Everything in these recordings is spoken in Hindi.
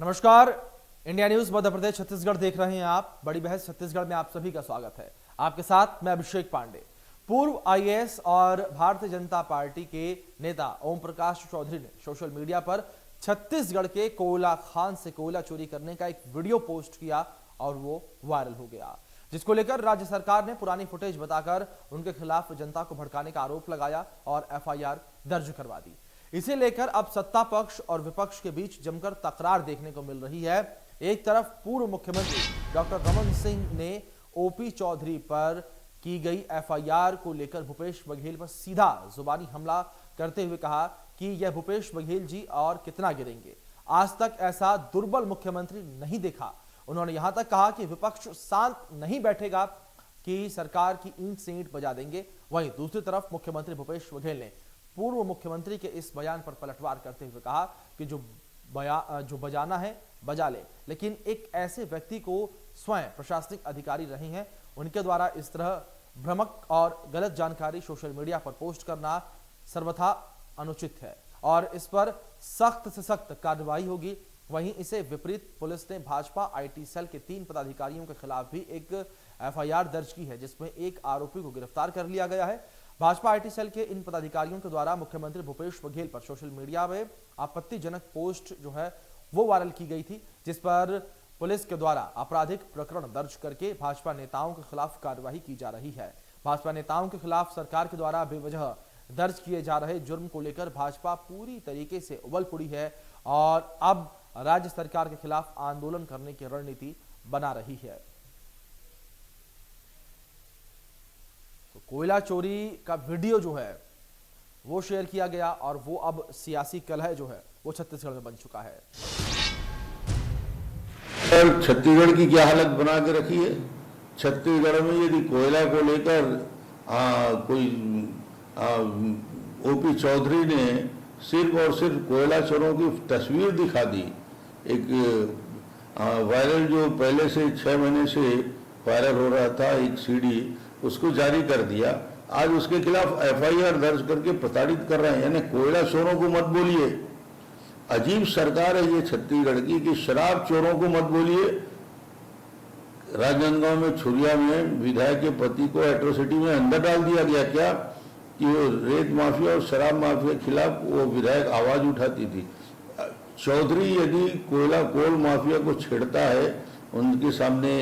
नमस्कार। इंडिया न्यूज मध्य प्रदेश छत्तीसगढ़ देख रहे हैं आप। बड़ी बहस छत्तीसगढ़ में आप सभी का स्वागत है। आपके साथ मैं अभिषेक पांडे। पूर्व आईएएस और भारतीय जनता पार्टी के नेता ओम प्रकाश चौधरी ने सोशल मीडिया पर छत्तीसगढ़ के कोयला खान से कोयला चोरी करने का एक वीडियो पोस्ट किया और वो वायरल हो गया, जिसको लेकर राज्य सरकार ने पुरानी फुटेज बताकर उनके खिलाफ जनता को भड़काने का आरोप लगाया और एफआईआर दर्ज करवा दी। इसे लेकर अब सत्ता पक्ष और विपक्ष के बीच जमकर तकरार देखने को मिल रही है। एक तरफ पूर्व मुख्यमंत्री डॉक्टर रमन सिंह ने ओपी चौधरी पर की गई एफआईआर को लेकर भूपेश बघेल पर सीधा जुबानी हमला करते हुए कहा कि यह भूपेश बघेल जी और कितना गिरेंगे, आज तक ऐसा दुर्बल मुख्यमंत्री नहीं देखा। उन्होंने यहां तक कहा कि विपक्ष शांत नहीं बैठेगा कि सरकार की ईंट से ईंट बजा देंगे। वहीं दूसरी तरफ मुख्यमंत्री भूपेश बघेल ने पूर्व मुख्यमंत्री के इस बयान पर पलटवार करते हुए कहा कि जो बजाना है बजा ले, लेकिन एक ऐसे व्यक्ति को स्वयं प्रशासनिक अधिकारी रहे हैं, उनके द्वारा इस तरह भ्रामक और गलत जानकारी सोशल मीडिया पर पोस्ट करना सर्वथा अनुचित है और इस पर सख्त से सख्त कार्रवाई होगी। वहीं इसे विपरीत पुलिस ने भाजपा आईटी सेल के 3 पदाधिकारियों के खिलाफ भी एक एफआईआर दर्ज की है, जिसमें एक आरोपी को गिरफ्तार कर लिया गया है। भाजपा आईटी सेल के इन पदाधिकारियों के द्वारा मुख्यमंत्री भूपेश बघेल पर सोशल मीडिया में आपत्तिजनक पोस्ट जो है वो वायरल की गई थी, जिस पर पुलिस के द्वारा आपराधिक प्रकरण दर्ज करके भाजपा नेताओं के खिलाफ कार्रवाई की जा रही है। भाजपा नेताओं के खिलाफ सरकार के द्वारा बेवजह दर्ज किए जा रहे जुर्म को लेकर भाजपा पूरी तरीके से उबल पड़ी है और अब राज्य सरकार के खिलाफ आंदोलन करने की रणनीति बना रही है। तो कोयला चोरी का वीडियो जो है वो शेयर किया गया और वो अब सियासी कलह जो है वो छत्तीसगढ़ में बन चुका है। और छत्तीसगढ़ की क्या हालत बना के रखी है। छत्तीसगढ़ में यदि कोयला को लेकर कोई ओपी चौधरी ने सिर्फ और सिर्फ कोयला चोरों की तस्वीर दिखा दी, एक वायरल जो पहले से 6 महीने से वायरल हो रहा था एक सीडी, उसको जारी कर दिया। आज उसके खिलाफ एफआईआर दर्ज करके प्रताड़ित कर रहे हैं, यानी कोयला चोरों को मत बोलिए। अजीब सरकार है ये छत्तीसगढ़ की कि शराब चोरों को मत बोलिए। राजनांदगांव में छुरिया में विधायक के पति को एट्रोसिटी में अंदर डाल दिया गया क्या कि वो रेत माफिया और शराब माफिया के खिलाफ वो विधायक आवाज उठाती थी। चौधरी यदि कोल माफिया को छेड़ता है, उनके सामने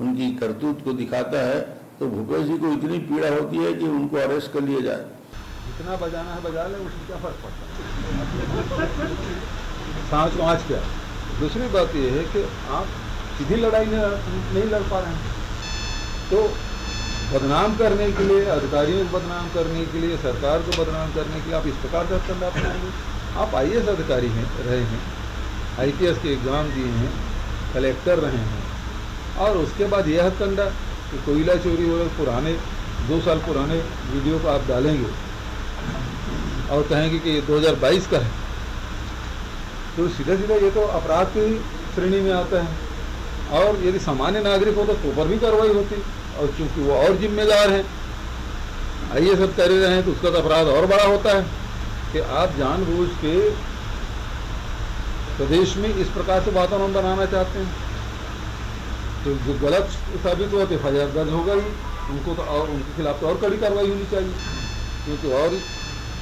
उनकी करतूत को दिखाता है, तो भूपेश जी को इतनी पीड़ा होती है कि उनको अरेस्ट कर लिया जाए। जितना बजाना है बजा ले, उसमें क्या फर्क पड़ता है। सांच को आँच क्या। दूसरी बात यह है कि आप सीधी लड़ाई नहीं लड़ पा रहे हैं, तो बदनाम करने के लिए, अधिकारियों को बदनाम करने के लिए, सरकार को बदनाम करने के लिए आप इस प्रकार का हथकंडा अपनाएंगे। आप आईएएस अधिकारी रहे हैं, आईपीएस के एग्जाम दिए हैं, कलेक्टर रहे हैं, और उसके बाद यह हथकंडा कि कोयला चोरी हो पुराने 2 साल पुराने वीडियो को आप डालेंगे और कहेंगे कि ये 2022 का है, तो सीधा सीधा ये तो अपराध की श्रेणी में आता है। और यदि सामान्य नागरिक हो तो पर भी कार्रवाई होती, और चूंकि वो और जिम्मेदार हैं, आईएएस अधिकारी रहे हैं, तो उसका तो अपराध और बड़ा होता है कि आप जानबूझ के प्रदेश में इस प्रकार से वातावरण बनाना चाहते हैं। तो जो गलत साबित हुआ तो एफआईआर दर्ज होगा ही, उनको तो और उनके खिलाफ तो और कड़ी कार्रवाई होनी चाहिए, क्योंकि और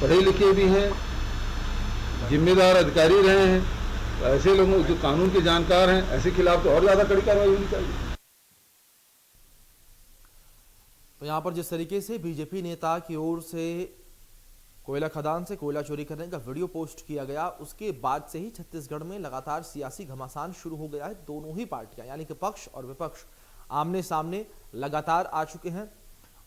पढ़े लिखे भी हैं, जिम्मेदार अधिकारी रहे हैं, तो ऐसे लोगों जो कानून के जानकार हैं, ऐसे खिलाफ तो और ज्यादा कड़ी कार्रवाई होनी चाहिए। तो यहां पर जिस तरीके से बीजेपी नेता की ओर से कोयला खदान से कोयला चोरी करने का वीडियो पोस्ट किया गया, उसके बाद से ही छत्तीसगढ़ में लगातार सियासी घमासान शुरू हो गया है। दोनों ही पार्टियां यानी कि पक्ष और विपक्ष आमने सामने लगातार आ चुके हैं।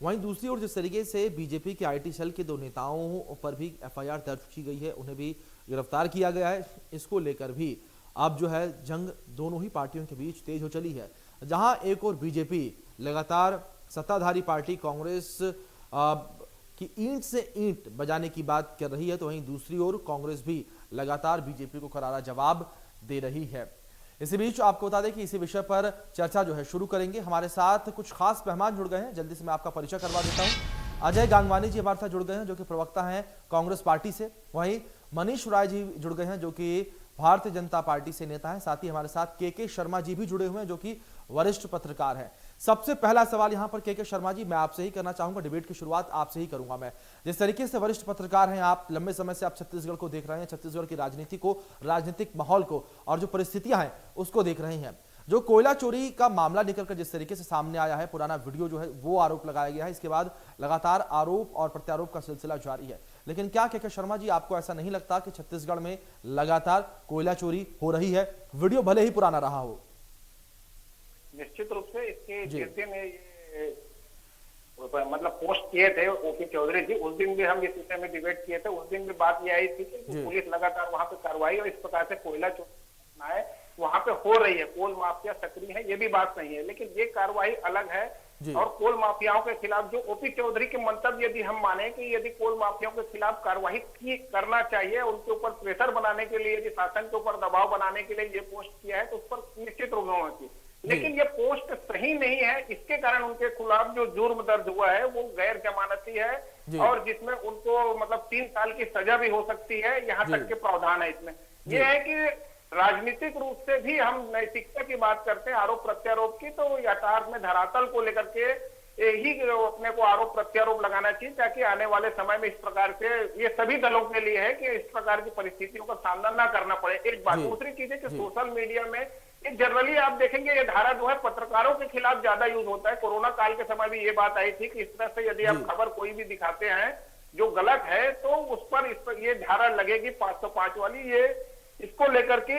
वहीं दूसरी ओर जिस तरीके से बीजेपी के आईटी सेल के 2 नेताओं पर भी एफआईआर दर्ज की गई है, उन्हें भी गिरफ्तार किया गया है। इसको लेकर भी अब जो है जंग दोनों ही पार्टियों के बीच तेज हो चली है। जहां एक और बीजेपी लगातार सत्ताधारी पार्टी कांग्रेस की ईंट से ईंट बजाने की बात कर रही है, तो वहीं दूसरी ओर कांग्रेस भी लगातार बीजेपी को करारा जवाब दे रही है। इसी बीच आपको बता दें कि इसी विषय पर चर्चा जो है शुरू करेंगे। हमारे साथ कुछ खास मेहमान जुड़ गए हैं, जल्दी से मैं आपका परिचय करवा देता हूं। अजय गांगवानी जी हमारे साथ जुड़ गए हैं, जो कि प्रवक्ता हैं कांग्रेस पार्टी से। वहीं मनीष राय जी जुड़ गए हैं, जो कि भारतीय जनता पार्टी से नेता हैं। साथ ही हमारे साथ के शर्मा जी भी जुड़े हुए हैं, जो कि वरिष्ठ पत्रकार हैं। सबसे पहला सवाल यहां पर के शर्मा जी, मैं आपसे ही करना चाहूंगा, डिबेट की शुरुआत आपसे ही करूंगा मैं। जिस तरीके से वरिष्ठ पत्रकार हैं आप, लंबे समय से आप छत्तीसगढ़ को देख रहे हैं, छत्तीसगढ़ की राजनीति को, राजनीतिक माहौल को और जो परिस्थितियां हैं उसको देख रहे हैं। जो कोयला चोरी का मामला निकलकर जिस तरीके से सामने आया है, पुराना वीडियो जो है वो आरोप लगाया गया है, इसके बाद लगातार आरोप और प्रत्यारोप का सिलसिला जारी है। लेकिन क्या के शर्मा जी, आपको ऐसा नहीं लगता कि छत्तीसगढ़ में लगातार कोयला चोरी हो रही है, वीडियो भले ही पुराना रहा हो? निश्चित रूप से इसके जिस दिन मतलब पोस्ट किए थे ओपी चौधरी जी, उस दिन भी हम इस विषय में डिबेट किए थे। उस दिन भी बात यह आई थी कि पुलिस लगातार वहां पे कार्रवाई और इस प्रकार से कोयला चोरी है वहां पे हो रही है, कोल माफिया सक्रिय है, ये भी बात नहीं है। लेकिन ये कार्रवाई अलग है और कोल माफियाओं के खिलाफ जो ओपी चौधरी के मंतव्य यदि हम माने कि यदि कोल माफियाओं के खिलाफ कार्रवाई करना चाहिए, उनके ऊपर प्रेशर बनाने के लिए, यदि शासन के ऊपर दबाव बनाने के लिए ये पोस्ट किया है, तो उस पर निश्चित रूप में होना चाहिए। लेकिन ये पोस्ट सही नहीं है, इसके कारण उनके खिलाफ जो जुर्म दर्ज हुआ है वो गैर जमानती है और जिसमें उनको मतलब 3 साल की सजा भी हो सकती है, यहाँ तक के प्रावधान है इसमें। ये है कि राजनीतिक रूप से भी हम नैतिकता की बात करते हैं, आरोप प्रत्यारोप की, तो यथार्थ में धरातल को लेकर के ही अपने को आरोप प्रत्यारोप लगाना चाहिए, ताकि आने वाले समय में इस प्रकार से ये सभी दलों के लिए है कि इस प्रकार की परिस्थितियों का सामना ना करना पड़े। एक बात। दूसरी चीज है कि सोशल मीडिया में जनरली आप देखेंगे ये धारा जो है पत्रकारों के खिलाफ ज्यादा यूज होता है। कोरोना काल के समय भी ये बात आई थी कि इस तरह से यदि आप खबर कोई भी दिखाते हैं जो गलत है, तो उस पर ये धारा लगेगी 505 वाली। ये इसको लेकर के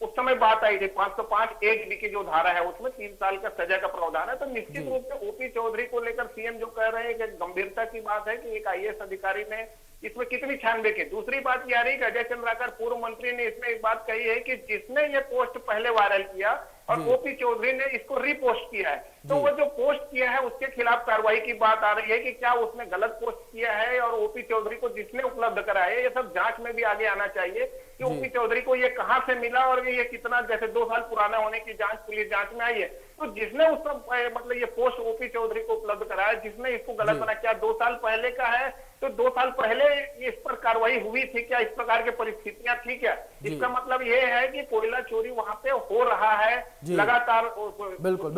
उस समय बात आई थी, 505 एक बी की जो धारा है उसमें 3 साल का सजा का प्रावधान है। तो निश्चित रूप से ओपी चौधरी को लेकर सीएम जो कह रहे हैं कि गंभीरता की बात है कि एक आईएएस अधिकारी ने इसमें कितनी छानबीन की। दूसरी बात यह रही कि अजय चंद्राकर पूर्व मंत्री ने इसमें एक बात कही है कि जिसने ये पोस्ट पहले वायरल किया और ओपी चौधरी ने इसको रिपोस्ट किया है, तो वो जो पोस्ट किया है उसके खिलाफ कार्रवाई की बात आ रही है कि क्या उसने गलत पोस्ट किया है और ओपी चौधरी को जिसने उपलब्ध कराया है, ये सब जांच में भी आगे आना चाहिए कि ओपी चौधरी को ये कहां से मिला और ये कितना, जैसे 2 साल पुराना होने की जांच पुलिस जांच में आई है, तो जिसने उस मतलब ये पोस्ट ओपी चौधरी को उपलब्ध कराया, जिसने इसको गलत बनाया, क्या 2 साल पहले का है, तो 2 साल पहले इस पर कार्रवाई हुई थी क्या, इस प्रकार की परिस्थितियां थी क्या? इसका मतलब ये है कि कोयला चोरी वहां पे हो रहा है लगातार। बिल्कुल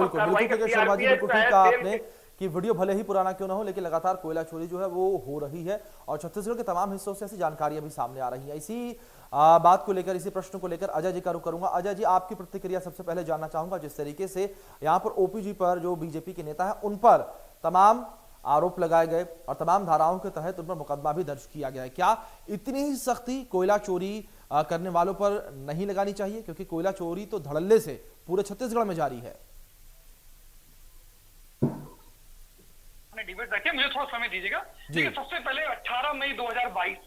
शर्मा जी, बिल्कुल ठीक कहा आपने कि वीडियो भले ही पुराना क्यों ना हो, लेकिन लगातार कोयला चोरी जो है वो हो रही है और छत्तीसगढ़ के तमाम हिस्सों से ऐसी जानकारियां भी सामने आ रही है। इसी बात को लेकर, इसी प्रश्न को लेकर अजय जी का रुख करूंगा। अजय जी, आपकी प्रतिक्रिया सबसे पहले जानना चाहूंगा। जिस तरीके से यहाँ पर ओपी जी पर, जो बीजेपी के नेता है, उन पर तमाम आरोप लगाए गए और तमाम धाराओं के तहत उन पर मुकदमा भी दर्ज किया गया है, क्या इतनी ही सख्ती कोयला चोरी करने वालों पर नहीं लगानी चाहिए? क्योंकि कोयला चोरी तो धड़ल्ले से पूरे छत्तीसगढ़ में जारी है। डिबेट रखिए, मुझे थोड़ा समय दीजिएगा। देखिए, सबसे पहले 18 मई 2022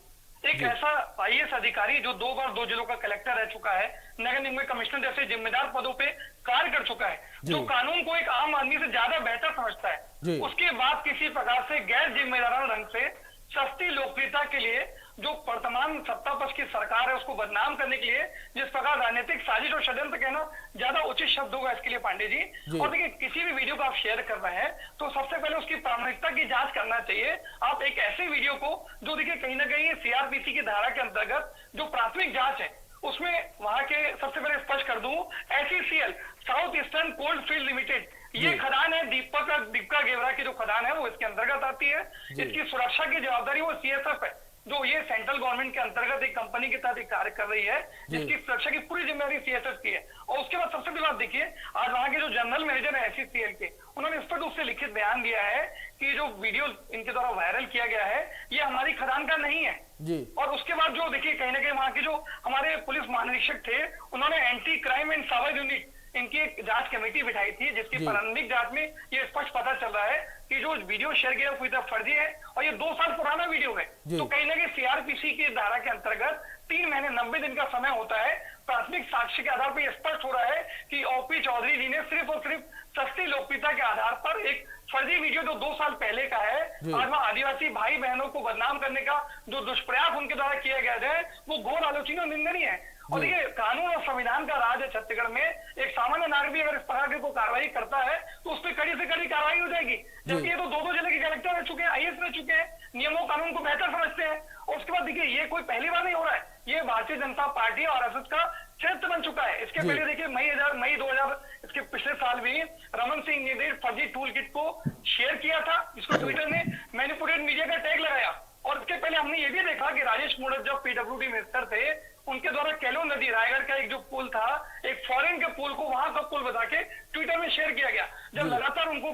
एक ऐसा आईएएस अधिकारी जो 2 बार 2 जिलों का कलेक्टर रह चुका है, नगर निगम कमिश्नर जैसे जिम्मेदार पदों पे कार्य कर चुका है, जो कानून को एक आम आदमी से ज्यादा बेहतर समझता है, उसके बाद किसी प्रकार से गैर जिम्मेदाराना ढंग से सस्ती लोकप्रियता के लिए जो वर्तमान सत्ता पक्ष की सरकार है उसको बदनाम करने के लिए जिस प्रकार राजनीतिक साजिश और षड्यंत्र कहना ज्यादा उचित शब्द होगा इसके लिए पांडे जी। और देखिए, किसी भी वीडियो को आप शेयर कर रहे हैं तो सबसे पहले उसकी प्रामाणिकता की जांच करना चाहिए। आप एक ऐसे वीडियो को जो देखिए कहीं ना कहीं सीआरपीसी की धारा के अंतर्गत जो प्राथमिक जांच है उसमें वहां के, सबसे पहले स्पष्ट कर दूं, SECL south eastern cold field limited, ये खदान है दीपका गेवरा की जो खदान है वो इसके अंतर्गत आती है। इसकी सुरक्षा की जवाबदारी वो CSF है, जो ये सेंट्रल गवर्नमेंट के अंतर्गत एक कंपनी के तहत कार्य कर रही है, जिसकी सुरक्षा की पूरी जिम्मेदारी CSF की है। और उसके बाद सबसे बड़ी बात देखिए, आज वहां के जो जनरल मैनेजर है SECL के, उन्होंने स्पष्ट रूप से लिखित बयान दिया है कि जो वीडियो इनके द्वारा वायरल किया गया है ये हमारी खदान का नहीं है जी। और उसके बाद जो देखिए कहीं ना कहीं वहां के जो हमारे पुलिस महानिरीक्षक थे, उन्होंने anti crime and cyber unit इनकी एक जांच कमेटी बिठाई थी, जिसकी प्रारंभिक जांच में ये स्पष्ट पता चल रहा है कि जो वीडियो शेयर किया पूरी तरह फर्जी है और ये 2 साल पुराना वीडियो है। तो कहीं ना कहीं सीआरपीसी की धारा के अंतर्गत 3 महीने 90 दिन का समय होता है। प्राथमिक साक्ष्य के आधार पर यह स्पष्ट हो रहा है कि ओपी चौधरी जी ने सिर्फ और सिर्फ सस्ती लोकप्रियता के आधार पर एक फर्जी वीडियो जो 2 साल पहले का है, आज वहां आदिवासी भाई बहनों को बदनाम करने का जो दुष्प्रयास उनके द्वारा किया गया है वो घोर आलोचनीय और निंदनीय है। और देखिए, कानून और संविधान का राज है छत्तीसगढ़ में। एक सामान्य नागरिक भी अगर इस प्रकार की कोई कार्रवाई करता है तो उस पर कड़ी से कड़ी कार्रवाई हो जाएगी। जबकि ये तो 2-2 जिले के कलेक्टर रह चुके हैं, आईएएस रह चुके हैं, नियमों कानून को बेहतर समझते हैं। और उसके बाद बात देखिए, ये कोई पहली बार नहीं हो रहा है, ये भारतीय जनता पार्टी और आरएसएस का चरित्र बन चुका है। इसके पहले देखिए मई 2000 इसके पिछले साल भी रमन सिंह ने फर्जी टूल किट को शेयर किया था, जिसको ट्विटर ने मैनिपुलेटेड मीडिया का टैग लगाया। और इसके पहले हमने ये भी देखा कि राजेश मूणत जब पीडब्ल्यूडी मिनिस्टर थे, उनके द्वारा केलो नदी रायगढ़ का एक जो पुल था, एक फॉरेन के पुल को वहां का पुल बता के ट्विटर में शेयर किया गया। जब लगातार उनको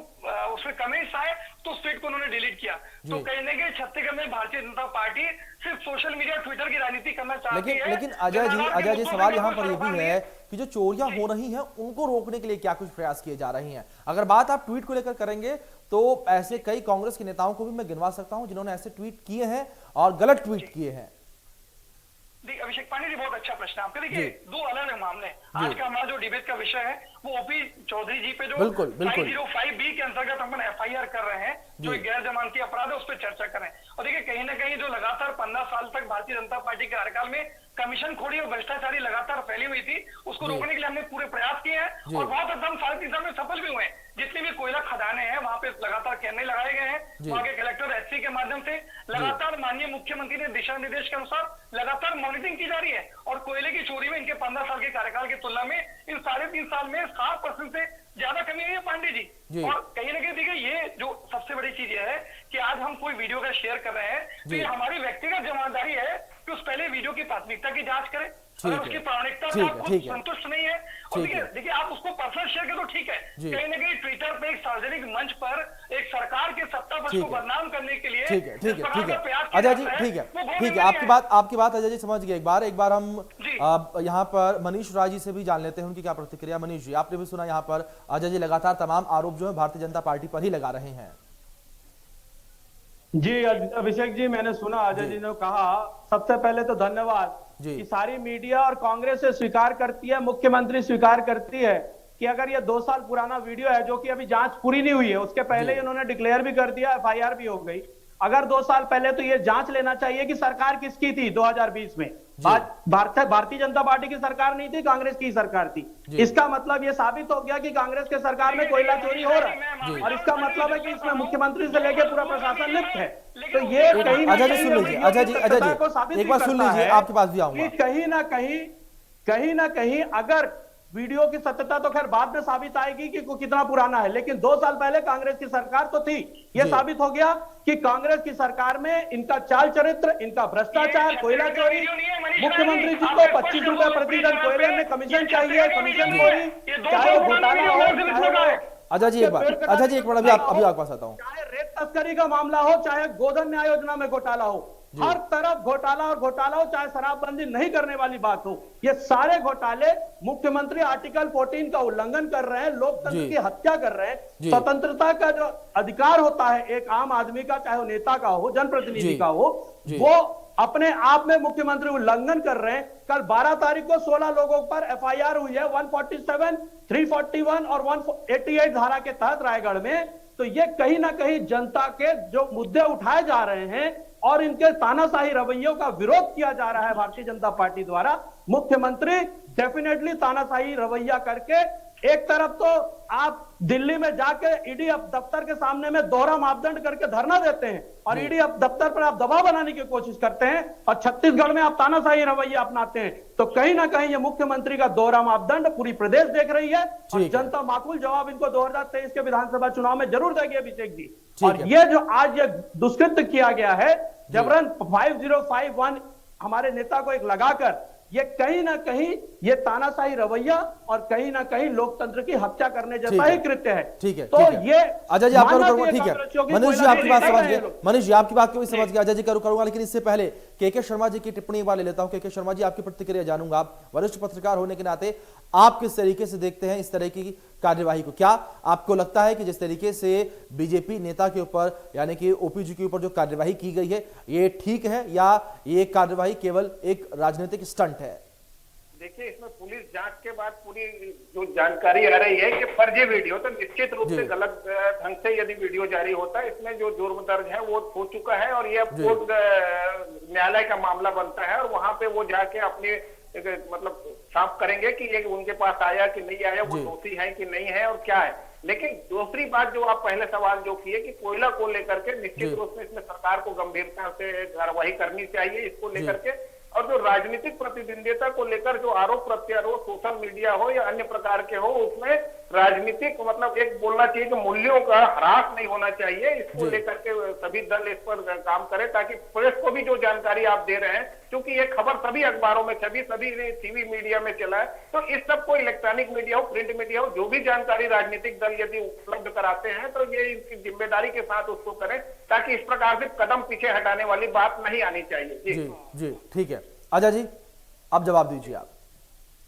उसमें कमेंट्स आए तो उस ट्वीट को उन्होंने डिलीट किया। तो कहीं ना कहीं छत्तीसगढ़ में भारतीय जनता पार्टी सिर्फ सोशल मीडिया ट्विटर की राजनीति करना चाहती है। लेकिन अजय जी सवाल यहाँ पर ये भी है कि जो चोरियां हो रही हैं उनको रोकने के लिए क्या कुछ प्रयास किए जा रहे हैं? अगर बात आप ट्वीट को लेकर करेंगे तो ऐसे कई कांग्रेस के नेताओं को भी मैं गिनवा सकता हूं जिन्होंने ऐसे ट्वीट किए हैं और गलत ट्वीट किए हैं। अभिषेक पांडे जी, बहुत अच्छा प्रश्न आपके। देखिए, दो अलग अलग मामले। आज का हमारा जो डिबेट का विषय है वो ओपी चौधरी जी पे जो 505B के अंतर्गत हम FIR कर रहे हैं, जो एक गैर जमानती अपराध है, उस पर चर्चा करें। और देखिए, कहीं ना कहीं जो लगातार 15 साल तक भारतीय जनता पार्टी के कार्यकाल में कमीशन खोड़ी और भ्रष्टाचारी लगातार फैली हुई थी, उसको रोकने के लिए हमने पूरे प्रयास किए हैं और बहुत एकदम 3.5 साल में सफल भी हुए हैं। जितनी भी कोयला खदानें हैं वहां पे लगातार कैमरे लगाए गए हैं, वहां के कलेक्टर SC के माध्यम से लगातार माननीय मुख्यमंत्री ने दिशा निर्देश के अनुसार लगातार मॉनिटरिंग की जा रही है। और कोयले की चोरी में इनके 15 साल के कार्यकाल की तुलना में इन 3.5 साल में 7% से ज्यादा कमी हुई है पांडे जी। और कहीं ना कहीं देखिए, ये जो सबसे बड़ी चीज ये है कि आज हम कोई वीडियो का शेयर कर रहे हैं तो ये हमारी व्यक्तिगत जिम्मेदारी है कि उस पहले वीडियो की प्राथमिकता की जांच करें। अगर उसकी प्रामाणिकता से आप खुद संतुष्ट नहीं है, और देखिए आप उसको पर्सनल शेयर करें तो ठीक है, कहीं ना कहीं ट्विटर पे एक सार्वजनिक मंच पर एक सरकार के सत्ता पक्ष को बदनाम करने के लिए ठीक है अजय जी, ठीक है आपकी बात अजय जी समझ गए। एक बार हम यहाँ पर मनीष राय जी से भी जान लेते हैं उनकी क्या प्रतिक्रिया। मनीष जी, आपने भी सुना यहाँ पर अजय जी लगातार तमाम आरोप जो है भारतीय जनता पार्टी पर ही लगा रहे हैं। जी अभिषेक जी, मैंने सुना अजय जी ने कहा। सबसे पहले तो धन्यवाद कि सारी मीडिया और कांग्रेस से स्वीकार करती है, मुख्यमंत्री स्वीकार करती है कि अगर ये 2 साल पुराना वीडियो है जो कि अभी जांच पूरी नहीं हुई है, उसके पहले ही उन्होंने डिक्लेयर भी कर दिया, FIR भी हो गई। अगर 2 साल पहले तो ये जांच लेना चाहिए कि सरकार किसकी थी 2020 में। भारतीय जनता पार्टी की सरकार नहीं थी, कांग्रेस की सरकार थी। इसका मतलब ये साबित हो गया कि कांग्रेस के सरकार में कोयला चोरी हो रहा है, और इसका मतलब है कि इसमें मुख्यमंत्री से लेकर पूरा प्रशासन लिप्त है। तो ये कहीं अजय जी सुन लीजिए, अजय जी एक बार सुन लीजिए, आपके पास भी आऊंगा। कहीं ना कहीं अगर वीडियो की सत्यता तो खैर बाद में साबित आएगी कि कितना पुराना है, लेकिन 2 साल पहले कांग्रेस की सरकार तो थी। यह साबित हो गया कि कांग्रेस की सरकार में इनका चाल चरित्र, इनका भ्रष्टाचार, कोयला चोरी, मुख्यमंत्री जी को 25 रुपए प्रति टन कोयले में कमीशन चाहिए, कमीशन चोरी, चाहे घोटाला हो। अजय जी एक बार अभी आपके पास आता हूँ। चाहे रेत तस्करी का मामला हो, चाहे गोधन न्याय योजना में घोटाला हो, हर तरफ घोटाला हो, चाहे शराबबंदी नहीं करने वाली बात हो, ये सारे घोटाले मुख्यमंत्री आर्टिकल 14 का उल्लंघन कर रहे हैं, लोकतंत्र की हत्या कर रहे हैं। स्वतंत्रता का जो अधिकार होता है एक आम आदमी का, चाहे वो नेता का हो, जनप्रतिनिधि का हो, वो अपने आप में मुख्यमंत्री उल्लंघन कर रहे हैं। कल 12 तारीख को 16 लोगों पर FIR हुई है 147, 341 और 188 धारा के तहत रायगढ़ में। तो ये कहीं ना कहीं जनता के जो मुद्दे उठाए जा रहे हैं और इनके तानाशाही रवैयों का विरोध किया जा रहा है भारतीय जनता पार्टी द्वारा। मुख्यमंत्री डेफिनेटली तानाशाही रवैया करके, एक तरफ तो आप दिल्ली में जाके ईडी दफ्तर के सामने में दोहरा मापदंड करके धरना देते हैं और ईडी दफ्तर पर आप दबाव बनाने की कोशिश करते हैं, और छत्तीसगढ़ में आप तानाशाही रवैया अपनाते हैं। तो कहीं ना कहीं ये मुख्यमंत्री का दोहरा मापदंड पूरी प्रदेश देख रही है, और जनता माकूल जवाब इनको 2023 के विधानसभा चुनाव में जरूर देगी अभिषेक जी। और ये जो आज ये दुष्कृत्य किया गया है, जबरन 5051 हमारे नेता को एक लगाकर, ये कहीं ना कहीं ये तानाशाही रवैया और कहीं ना कहीं लोकतंत्र की हत्या करने जैसा ही कृत्य है। ठीक है, तो ये अजय जी आपका करूंगा, ठीक है मनीष जी आपकी बात समझ गए, मनीष जी आपकी बात को भी समझ गया, अजय जी करूंगा। लेकिन इससे पहले के शर्मा जी की टिप्पणी एक बार ले लेता हूं। के शर्मा जी, आपकी प्रतिक्रिया जानूंगा। आप वरिष्ठ पत्रकार होने के नाते आप किस तरीके से देखते हैं इस तरह की कार्यवाही को? क्या आपको लगता है कि जिस तरीके से बीजेपी नेता के ऊपर यानी कि ओपी जी के ऊपर जो कार्यवाही की गई है ये ठीक है, या ये कार्यवाही केवल एक राजनीतिक स्टंट है? देखिए, इसमें पुलिस जांच के बाद पूरी जो जानकारी आ रही है कि फर्जी वीडियो, तो निश्चित रूप से गलत ढंग से यदि वीडियो जारी होता है, इसमें जो जुर्म दर्ज है वो हो चुका है और ये कोर्ट न्यायालय का मामला बनता है और वहां पे वो जाके अपने मतलब साफ करेंगे कि ये उनके पास आया कि नहीं आया, वो दोषी है कि नहीं है और क्या है। लेकिन दूसरी बात जो आप पहले सवाल जो किए कि कोयला को लेकर के निश्चित रूप से इसमें सरकार को गंभीरता से कार्रवाई करनी चाहिए इसको लेकर के। और जो राजनीतिक प्रतिद्वंदिता को लेकर जो आरोप प्रत्यारोप सोशल मीडिया हो या अन्य प्रकार के हो, उसमें राजनीतिक मतलब एक बोलना चाहिए कि मूल्यों का ह्रास नहीं होना चाहिए। इसको लेकर के सभी दल इस पर काम करें ताकि प्रेस को भी जो जानकारी आप दे रहे हैं, क्योंकि ये खबर सभी अखबारों में छपी, सभी टीवी मीडिया में चला है, तो इस सब को इलेक्ट्रॉनिक मीडिया हो, प्रिंट मीडिया हो, जो भी जानकारी राजनीतिक दल यदि उपलब्ध कराते हैं तो ये इनकी जिम्मेदारी के साथ उसको करें ताकि इस प्रकार से कदम पीछे हटाने वाली बात नहीं आनी चाहिए। जी जी ठीक है। अजय जी अब जवाब दीजिए आप।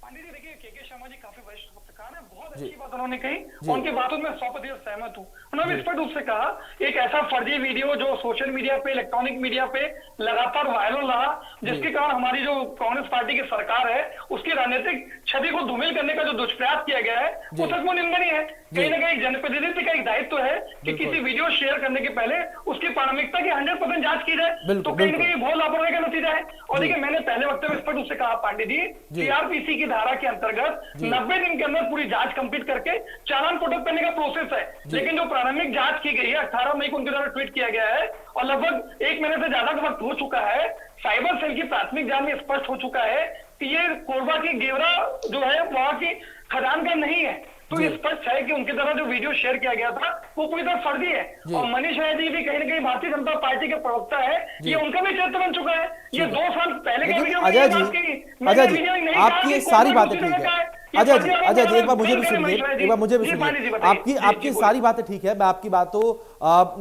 पांडे जी देखिए, के शर्मा जी काफी वरिष्ठ पत्रकार हैं, बहुत अच्छी बात उन्होंने कही, उनकी बातों में 100% सहमत हूँ। उन्होंने स्पष्ट रूप से कहा एक ऐसा फर्जी वीडियो जो सोशल मीडिया पे इलेक्ट्रॉनिक मीडिया पे लगातार वायरल रहा, जिसके कारण हमारी जो कांग्रेस पार्टी की सरकार है उसकी राजनीतिक छवि को धूमिल करने का जो दुष्प्रयास किया गया है वो सचमुच निंदनीय है। कहीं ना कहीं जनप्रतिनिधि का एक दायित्व है कि किसी वीडियो शेयर करने के पहले उसकी प्राथमिकता की 100% जांच की जाए, तो कहीं ना कहीं बहुत लापरवाही का नतीजा है। और देखिए मैंने पहले वक्त में स्पष्ट रूप से कहा पांडे जी, सीआरपीसी की धारा के अंतर्गत 90 दिन के अंदर पूरी जांच कंप्लीट करके चालान प्रोटेक्ट करने का प्रोसेस है, लेकिन जो प्रारंभिक जांच की गई है 18 मई को उनके द्वारा ट्वीट किया गया है और लगभग 1 महीने से ज्यादा का वक्त हो चुका है। साइबर सेल की प्राथमिक जांच में स्पष्ट हो चुका है कि ये कोरबा की गेवरा जो है वहां की खदान का नहीं है, तो ये स्पष्ट है कि उनके द्वारा जो वीडियो शेयर किया गया था वो पूरी तरह फर्जी है। और मनीष राय जी भी कहीं ना कहीं भारतीय जनता पार्टी के प्रवक्ता है, ये उनका भी चरित्र बन चुका है। ये 2 साल पहले का वीडियो अजय जी आपकी ये सारी बातें ठीक है। अजय जी एक बार मुझे भी सुनिए, एक बार मुझे भी सुनिए। आपकी सारी बातें ठीक है, मैं आपकी बातों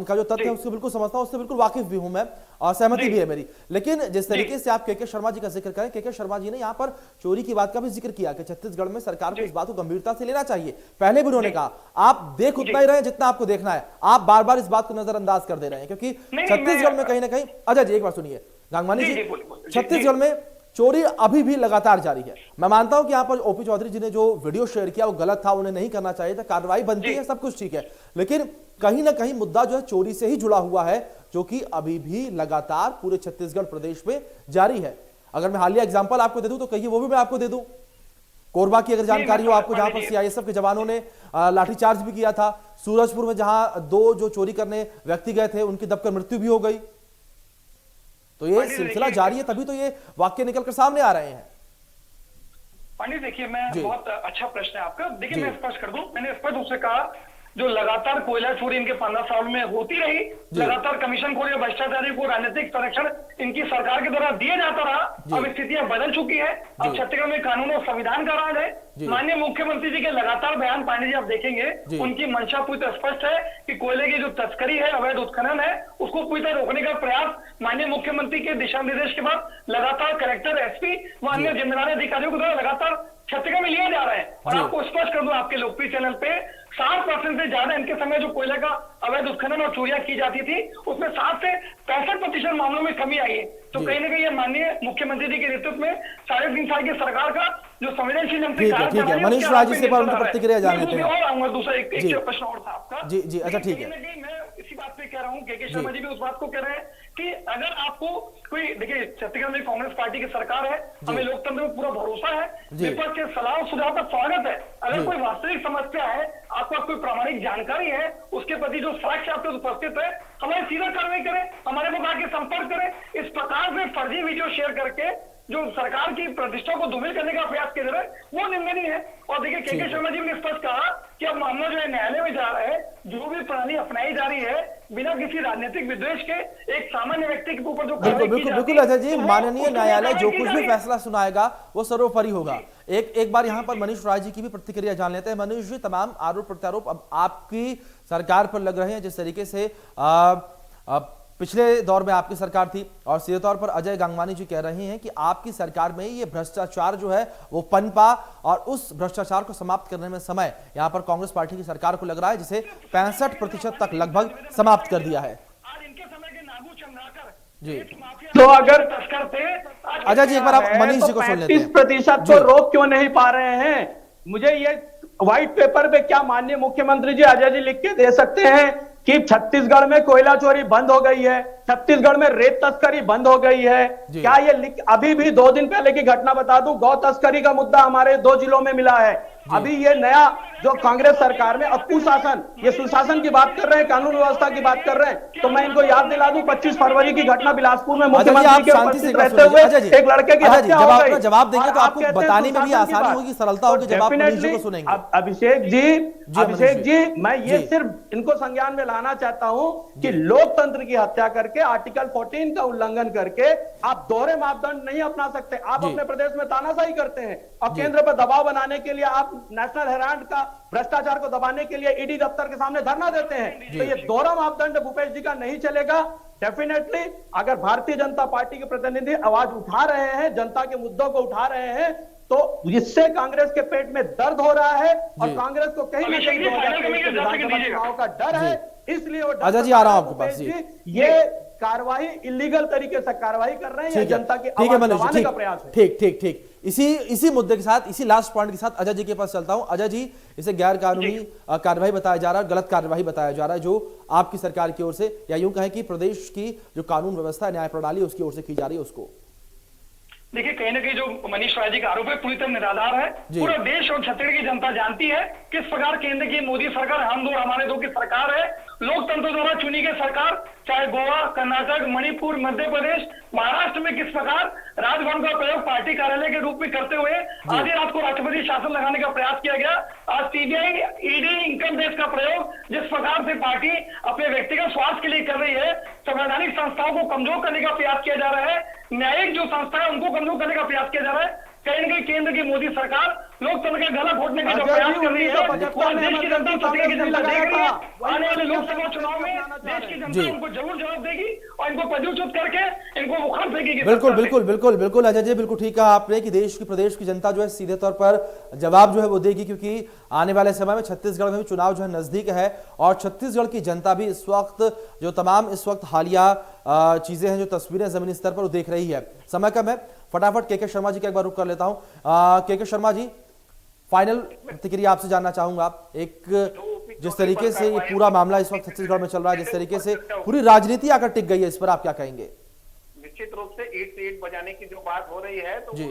का जो तथ्य है उससे बिल्कुल समझता हूँ, उससे बिल्कुल वाकिफ भी हूं मैं और सहमति भी है मेरी। लेकिन जिस तरीके से आप के शर्मा जी का जिक्र करें, के शर्मा जी ने यहाँ पर चोरी की बात का भी जिक्र किया कि छत्तीसगढ़ में सरकार को इस बात को गंभीरता से लेना चाहिए। पहले भी उन्होंने कहा आप देख उतना ही रहे जितना आपको देखना है, आप बार बार इस बात को नजरअंदाज कर दे रहे हैं क्योंकि छत्तीसगढ़ में कहीं ना कहीं। अजय जी एक बार सुनिए, गांगवानी जी, छत्तीसगढ़ में चोरी अभी भी लगातार जारी है। मैं मानता हूं कि यहां पर ओपी चौधरी जी ने जो वीडियो शेयर किया वो गलत था, उन्हें नहीं करना चाहिए था, कार्रवाई बनती है, सब कुछ ठीक है, लेकिन कहीं ना कहीं मुद्दा जो है चोरी से ही जुड़ा हुआ है, जो कि अभी भी लगातार पूरे छत्तीसगढ़ प्रदेश में जारी है। अगर मैं हालिया एग्जांपल आपको दे दूं तो कहिए वो भी मैं आपको दे दूं। कोरबा की अगर जानकारी हो आपको, जहां पर सीआईएसएफ के जवानों ने लाठीचार्ज भी किया था, सूरजपुर में जहां 2 जो चोरी करने व्यक्ति गए थे उनकी दबकर मृत्यु भी हो गई, तो ये सिलसिला जारी है, तभी तो ये वाक्य निकलकर सामने आ रहे हैं। पांडे देखिए, मैं बहुत अच्छा प्रश्न है आपका। देखिए मैं स्पष्ट कर दूं, मैंने स्पष्ट रूप से कहा जो लगातार कोयला चोरी इनके 15 साल में होती रही, लगातार कमीशन खोरी और भ्रष्टाचारी को राजनीतिक संरक्षण इनकी सरकार के द्वारा दिया जाता रहा। अब स्थितियां बदल चुकी है, अब छत्तीसगढ़ में कानून और संविधान का राज है। माननीय मुख्यमंत्री जी के लगातार बयान पांडे जी आप देखेंगे, उनकी मंशा पूरी तरह स्पष्ट है कि कोयले की जो तस्करी है, अवैध उत्खनन है, उसको पूरी तरह रोकने का प्रयास माननीय मुख्यमंत्री के दिशा निर्देश के बाद लगातार कलेक्टर, एसपी व अन्य जिम्मेदार अधिकारियों के द्वारा लगातार छत्तीसगढ़ में लिया जा रहा है। और आपको स्पष्ट कर दूं, आपके लोकप्रिय चैनल पे 60% से ज्यादा इनके समय जो कोयला का अवैध उत्खनन और चोरियां की जाती थी उसमें 60 से 65% मामलों में कमी आई है। तो कहीं ना कहीं ये माननीय मुख्यमंत्री जी के नेतृत्व में 3.5 साल की सरकार का जो संवेदनशील मनीष राय जी से प्रतिक्रिया जान लेते हैं। और आऊंगा दूसरा एक प्रश्न और था आपका। जी अच्छा ठीक है। मैं इसी बात पे कह रहा हूँ, के शर्मा जी भी उस बात को कह रहे हैं कि अगर आपको कोई, देखिए छत्तीसगढ़ में कांग्रेस पार्टी की सरकार है, हमें लोकतंत्र में पूरा भरोसा है, विपक्ष के सलाह और सुझाव का स्वागत है। अगर कोई वास्तविक समस्या है, आपको कोई प्रामाणिक जानकारी है, उसके प्रति जो साक्ष्य आपके उपस्थित है, हमारे सीधा कार्रवाई करें, हमारे को आके संपर्क करें। इस प्रकार से फर्जी वीडियो शेयर करके जो सरकार की प्रतिष्ठा को धूमिल करने का प्रयास किया जा रहा है वो निंदनीय है। और देखिए के शर्मा जी ने स्पष्ट कहा कि अब मामला जो है न्यायालय में जा रहा है, जो भी प्रणाली अपनाई जा रही है बिना किसी राजनीतिक विद्वेष के एक सामान्य व्यक्ति के ऊपर जो बिल्कुल अजय जी, माननीय न्यायालय जो कुछ भी फैसला सुनाएगा वो सर्वोपरि होगा। एक बार यहाँ पर मनीष राय जी की भी प्रतिक्रिया जान लेते हैं। मनीष जी, तमाम आरोप प्रत्यारोप अब आपकी सरकार पर लग रहे हैं, जिस तरीके से पिछले दौर में आपकी सरकार थी, और सीधे तौर पर अजय गांगवानी जी कह रहे हैं कि आपकी सरकार में ये भ्रष्टाचार जो है वो पनपा, और उस भ्रष्टाचार को समाप्त करने में समय यहाँ पर कांग्रेस पार्टी की सरकार को लग रहा है, जिसे 65% तक लगभग समाप्त कर दिया है। आज इनके समय के नागू चंद्राकर जी, तो अगर तस्कर थे, अजय जी एक बार आप मनीष जी को सुन लेते हैं। 35% को रोक क्यों नहीं पा रहे हैं? मुझे ये व्हाइट पेपर पे क्या माननीय मुख्यमंत्री जी, अजय जी लिख के दे सकते हैं कि छत्तीसगढ़ में कोयला चोरी बंद हो गई है, छत्तीसगढ़ में रेत तस्करी बंद हो गई है? क्या ये अभी भी 2 दिन पहले की घटना बता दूं, गौ तस्करी का मुद्दा हमारे 2 जिलों में मिला है। अभी ये नया जो कांग्रेस सरकार में अब कुशासन, ये सुशासन की बात कर रहे हैं, कानून व्यवस्था की बात कर रहे हैं, तो मैं इनको याद दिला दूं 25 फरवरी की घटना बिलासपुर में मुख्यमंत्री के उपस्थित रहते हुए एक लड़के की हत्या हो गई। जवाब देंगे तो आपको बताने में भी आसानी होगी, सरलता होगी जब आप मनीष को सुनेंगे। अभिषेक जी, मैं ये सिर्फ इनको संज्ञान में लाना चाहता हूं कि लोकतंत्र की हत्या करके, आर्टिकल 14 का उल्लंघन करके आप दोहरे मापदंड नहीं अपना सकते। आप अपने प्रदेश में तानाशाही करते हैं और केंद्र पर दबाव बनाने के लिए आप नेशनल हेराल्ड का भ्रष्टाचार को दबाने के लिए ईडी दफ्तर के सामने धरना देते हैं। तो ये दोहरा मापदंड भूपेश जी का नहीं चलेगा। डेफिनेटली अगर भारतीय जनता पार्टी के प्रतिनिधि आवाज उठा रहे हैं, जनता के मुद्दों को उठा रहे हैं, तो इससे कांग्रेस के पेट में दर्द हो रहा है और कांग्रेस को कहीं ना कहीं 2023 के विधानसभा चुनाव का डर है। इसलिए वो अजय जी आ रहा हूं आपके पास जी। ये कार्रवाई इलीगल तरीके से कार्रवाई कर रहे हैं, जनता की आवाज दबाने का प्रयास है। ठीक इसी मुद्दे के साथ, इसी लास्ट पॉइंट के साथ अजय जी के पास चलता हूं। अजय जी, इसे गैर कानूनी कार्रवाई बताया जा रहा है, गलत कार्रवाई बताया जा रहा है जो आपकी सरकार की ओर से, या यूं कहें कि प्रदेश की जो कानून व्यवस्था, न्याय प्रणाली उसकी ओर से की जा रही है उसको। देखिए, कहीं ना कहीं जो मनीष राय जी का आरोप है पूरी तरह निराधार है। पूरा देश और छत्तीसगढ़ की जनता जानती है किस प्रकार केंद्र की मोदी सरकार, हम दो हमारे दो की सरकार है। लोकतंत्र द्वारा चुनी गई सरकार, चाहे गोवा, कर्नाटक, मणिपुर, मध्य प्रदेश, महाराष्ट्र में किस प्रकार राजभवन का प्रयोग पार्टी कार्यालय के रूप में करते हुए आधी रात को राष्ट्रपति शासन लगाने का प्रयास किया गया। आज सीबीआई, ईडी, इनकम टैक्स का प्रयोग जिस प्रकार से पार्टी अपने व्यक्तिगत स्वार्थ के लिए कर रही है, संवैधानिक संस्थाओं को कमजोर करने का प्रयास किया जा रहा है, न्यायिक जो संस्था है उनको कमजोर करने का प्रयास किया जा रहा है। कहीं ना कहीं केंद्र की मोदी सरकार लोकतंत्र का गला घोटने का जो प्रयास कर रही है, देश की जनता, छत्तीसगढ़ की जनता देख रही है। आने वाले लोकसभा चुनाव में देश की जनता उनको जरूर जवाब देगी और इनको प्रदूषित करके इनको मुखार फेंकेगी। बिल्कुल अजय जी, बिल्कुल ठीक कहा आपने कि देश की, प्रदेश की जनता जो है सीधे तौर पर जवाब जो है वो देगी, क्योंकि आने वाले समय में छत्तीसगढ़ में भी चुनाव जो है नजदीक है और छत्तीसगढ़ की जनता भी इस वक्त जो तमाम इस वक्त हालिया चीजें हैं, जो तस्वीरें जमीनी स्तर पर वो देख रही है। समय कम है, फटाफट के शर्मा जी का एक बार रुक कर लेता हूं। के शर्मा जी, फाइनल प्रतिक्रिया आपसे जानना चाहूंगा। एक जिस तरीके से ये पूरा मामला इस वक्त छत्तीसगढ़ में चल रहा है, जिस तरीके से पूरी राजनीति आकर टिक गई है, इस पर आप क्या कहेंगे? निश्चित रूप से ईंट से ईंट बजाने की जो बात हो रही है, तो जी,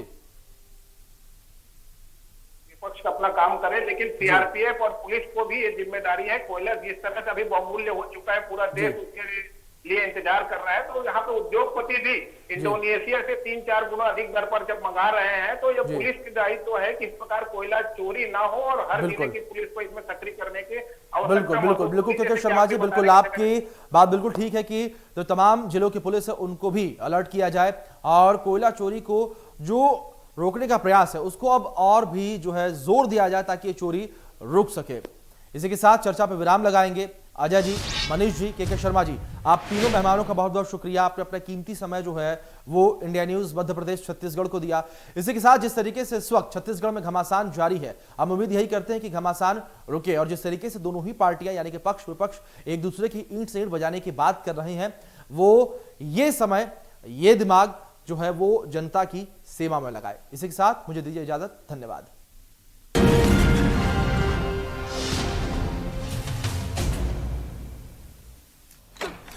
विपक्ष अपना काम करे, लेकिन सीआरपीएफ और पुलिस को भी ये जिम्मेदारी है। कोयला जिस तरह से अभी बहुमूल्य हो चुका है, पूरा देश उसके लिए इंतजार कर रहा है, तो यहाँ पे उद्योगपति भी इंडोनेशिया से 3-4 गुना अधिक दर पर जब मंगा रहे हैं, तो ये पुलिस की दायित्व है कि इस प्रकार कोयला चोरी ना हो और हर जिले की पुलिस को इसमें सक्रिय करने के बिल्कुल के शर्मा जी, बिल्कुल आपकी बात बिल्कुल ठीक है कि जो तमाम जिलों की पुलिस है उनको भी अलर्ट किया जाए और कोयला चोरी को जो रोकने का प्रयास है उसको अब और भी जो है जोर दिया जाए ताकि ये चोरी रुक सके। इसी के साथ चर्चा पर विराम लगाएंगे। अजय जी, मनीष जी, के शर्मा जी, आप तीनों मेहमानों का बहुत बहुत शुक्रिया। आपने अपना कीमती समय जो है वो इंडिया न्यूज मध्य प्रदेश छत्तीसगढ़ को दिया। इसी के साथ जिस तरीके से इस वक्त छत्तीसगढ़ में घमासान जारी है, हम उम्मीद यही करते हैं कि घमासान रुके और जिस तरीके से दोनों ही पार्टियां यानी कि पक्ष विपक्ष एक दूसरे की ईंट से ईंट बजाने की बात कर रहे हैं, वो ये समय, ये दिमाग जो है वो जनता की सेवा में लगाए। इसी के साथ मुझे दीजिए इजाजत, धन्यवाद।